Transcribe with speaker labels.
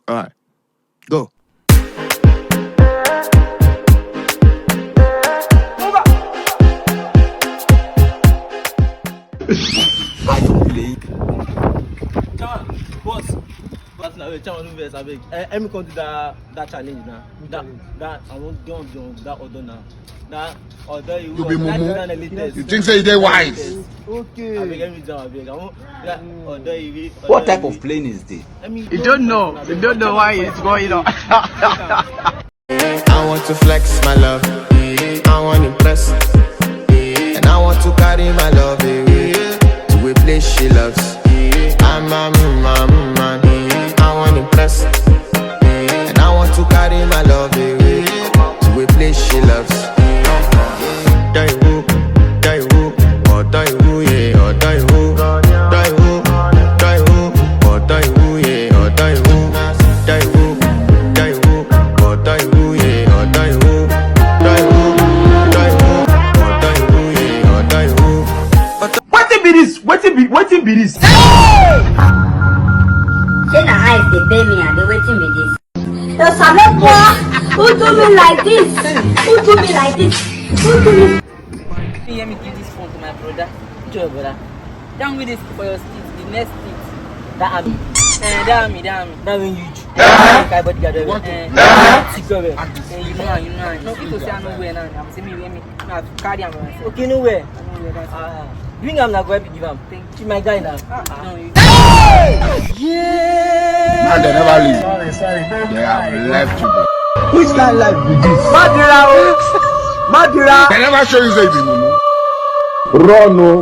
Speaker 1: All right, go.
Speaker 2: I don't play.
Speaker 3: Boss, now I beg. Let me come to that challenge now. That I won't do that order now. That order you
Speaker 1: be mumu. You think say they wise?
Speaker 3: Okay. I beg, let me down. I beg. I want that order you.
Speaker 2: What type of plane is this?
Speaker 4: You don't know. You don't know why it's going on.
Speaker 5: I want to flex my love. I want to impress. And I want to carry my love away to a place she loves. I'm a man. I want to impress. And I want to carry my love away to a place she loves. Die who, or die who, yeah, or die who. Die who, or die who, yeah, or die who. Die who, or die who, yeah, or die who. Die who, or die who, yeah, or die who.
Speaker 4: Wetin be this? Wetin be this?
Speaker 6: Say na eyes dey pay me and dey waiting be this. You sabi what? Who do me like this? Who do me like this? Who do me?
Speaker 7: You hear me give this phone to my brother? Joy, brother. Down with this for your seat, the next seat. That army. That when you I bodyguard. You know. No people say I know where now. I'm saying me carry am. Okay, nowhere. Bring am na go help you give am. Thank you, my guy now. No, you. Yeah.
Speaker 1: Man, they never leave. Sorry. They have left you.
Speaker 4: Which kind life be this? Madira.
Speaker 1: They never show you say the mumu.
Speaker 4: Run, no.